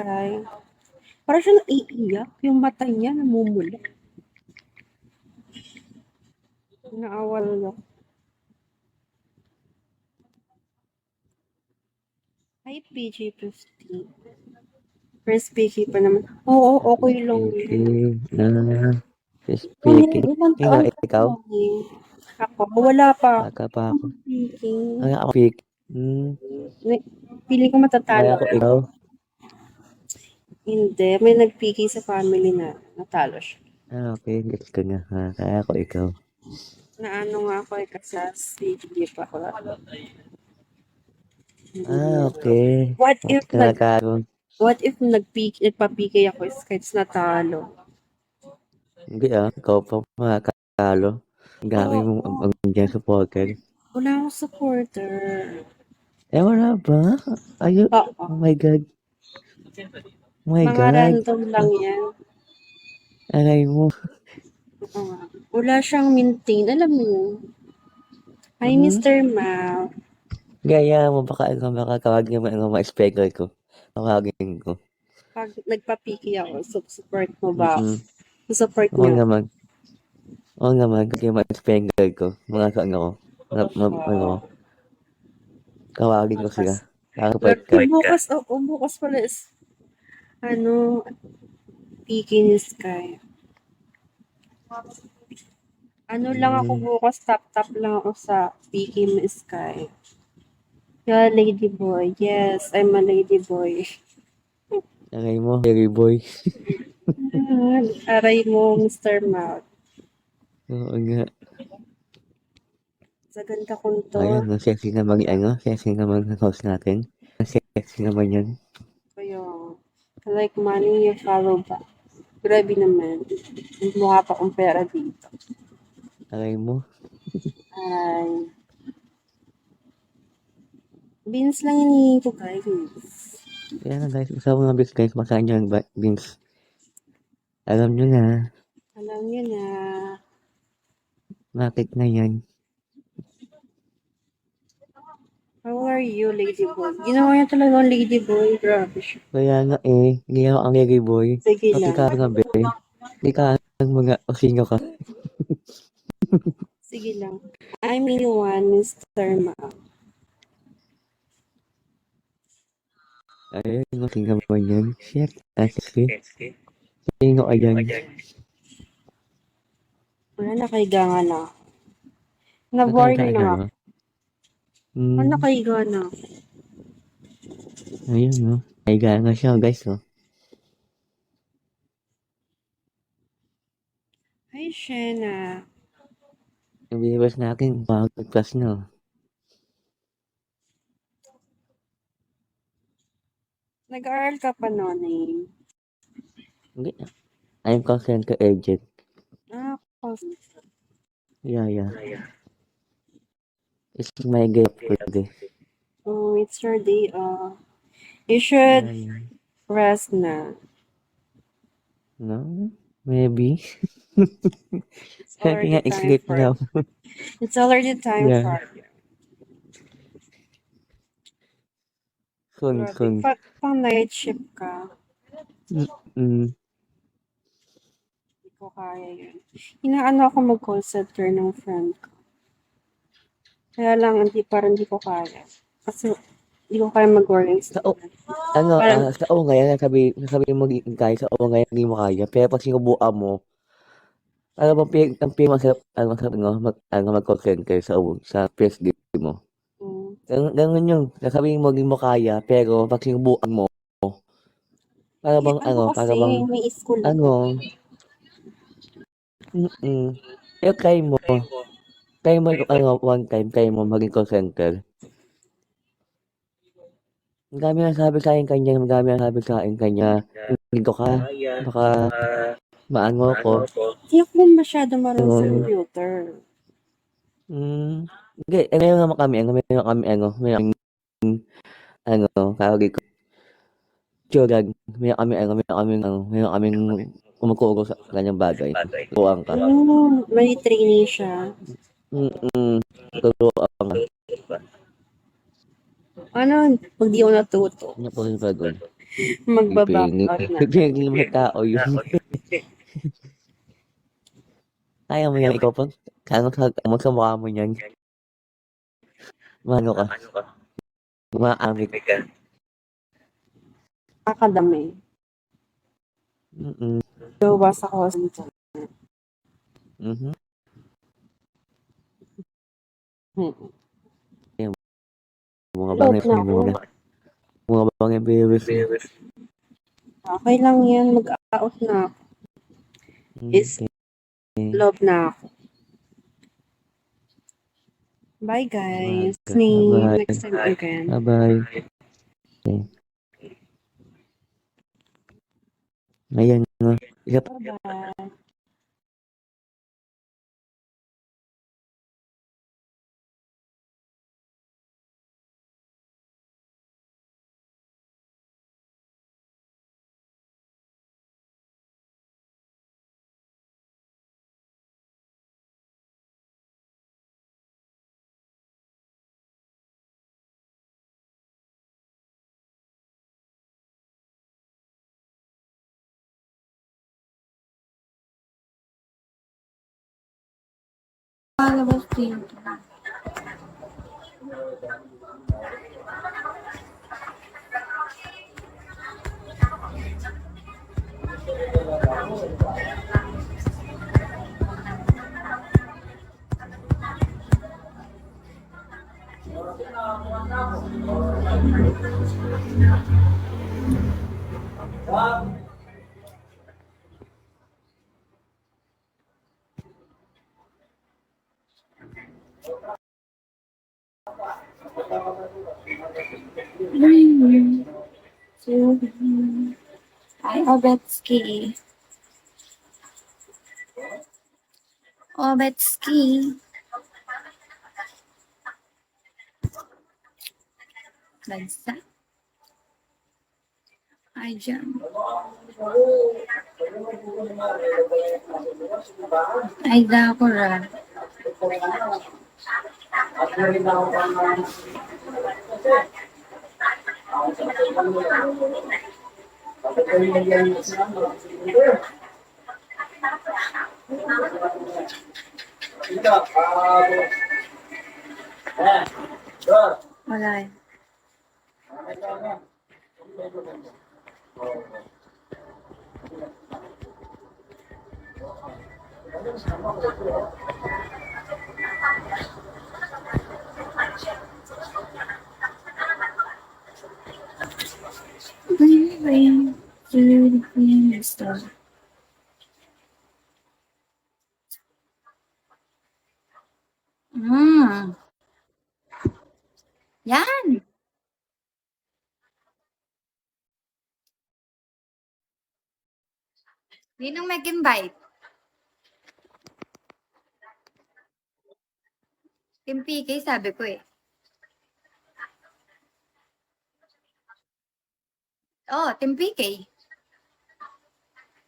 Sky. Parang siya naiiyak. Yung mata niya namumula. Naawal ako. Hi, PG50. First PG pa naman. Oo, okay lang yun. Speaking. Ilang taon ka Ikaw? na eh? Ako, wala pa. Baka pa ako. Speaking. Ay, ako speak. Feeling ko matatalo. Kaya ako ikaw. Hindi, may nagpiki sa family na natalo siya. Okay. Gusto ko na. Kaya ako ikaw. Naano nga ako eh, kasi CG pa ako. Okay. What if nagpapiki ako is kahit natalo? Hindi ikaw pa makakalo. Ang gamit mo ang dyan supporter. Wala akong supporter. Wala ba? Ayun. Oo. Oh my God. Oh my Mga God. random lang yan. Aray mo. Wala siyang maintain. Alam mo yun? Hi, Mr. Mal. Gaya mo, baka tawagin mo ang mga speaker ko. Tawagin ko. Pag nagpapiki ako, support mo ba? Support Oo niyo. naman, kasi yung mga speaker ko. Mga ko. Tawagin ko sila. Support ka. Bukas pala is, piki ni Sky. Lang ako bukas, tap lang ako sa piki ni Sky. Yeah, lady boy. Yes, I'm a lady boy. Aray mo, Harry boy. Aray mo, Mr. Mouth. Oo nga. Sa ganda kong to. Ayan, sexy naman sexy naman ang host natin. Sexy naman yan. Kaya, like money, you follow back. Grabe naman. Mukha pa kong pera dito. Aray mo. Ay. Beans lang hinihingi ko, guys. Kaya na guys, gusto mo mga guys, masahan nyo ang beans. Alam nyo na. Alam nyo na. Bakit na yan? How are you, lady boy? Ginawa niya talaga ang lady boy. Grabe siya. Kaya nga hindi ako ang Harry boy. Sige Pati lang. ka nga be. Hindi ka ang mga osinyo ka. Sige lang. I'm the one, Mr. Ma. Ayun, osinyo naman yan. Shit, kasi. Sino ka yan? Wala, nakahiga nga na. Na-boring na ako. Nakahiga na. Ayun, no. Nakahiga nga siya, guys, no. Hi, Shena. Yung viewers natin, plus na. Nag-aaral ka pa no, name? Hindi. I'm concerned ka agent. Yeah. It's my gift for today. Oh, it's your day off. You should rest na. No? Maybe. It's already time for now. It's already time for you. Soon. Pang night shift ka. Hindi ko kaya yun. Inaano ako mag-call center ng friend ko. Kaya lang, hindi ko kaya. Kasi, hindi ko kaya mag-working sa ngayon, sabi mo kaya, sa ngayon, hindi mo kaya. Pero pag sinubukan mo, ang masarap, mag-call center sa PSD mo. Ganun yun. Sasabihin mo, hindi mo kaya, pero pag sinubukan mo, para bang, may school ako. Pero kaya mo, one time, kaya mo maging call center. Ang dami na sabi sa akin kanya, hindi ko ka, baka maano ko. Hindi ako masyado marunong sa computer. Hindi, ngayon naman kami, kawag ko, Jordan, may kami kumukuro sa kanyang bagay. Turuan ka. May training siya. Turuan ka. Ano, pag di ako natuto? Ano po yung bagon? Magba-back out na. Pipingin mo sa tao yun. Kaya mo yan, ikaw pag mo sa mukha mo yan. Mano ka, maamig ka. Kakadami. Gawa sa hospital. Mhm. Mga Load bangay na ako. mga bangay virus. Okay lang yan. Mag-out na ako. Is love na ako. Bye guys. See you next time again. Bye-bye. Okay. Ayan nga. Bye-bye. Palabas dito. Hi, Obetsky. Obetsky. Bansa. Hi, Jam. Ay, Dakura. Wala eh. Yan! Ninong mag-invite? Team PK, sabi ko eh. Oh, Team PK.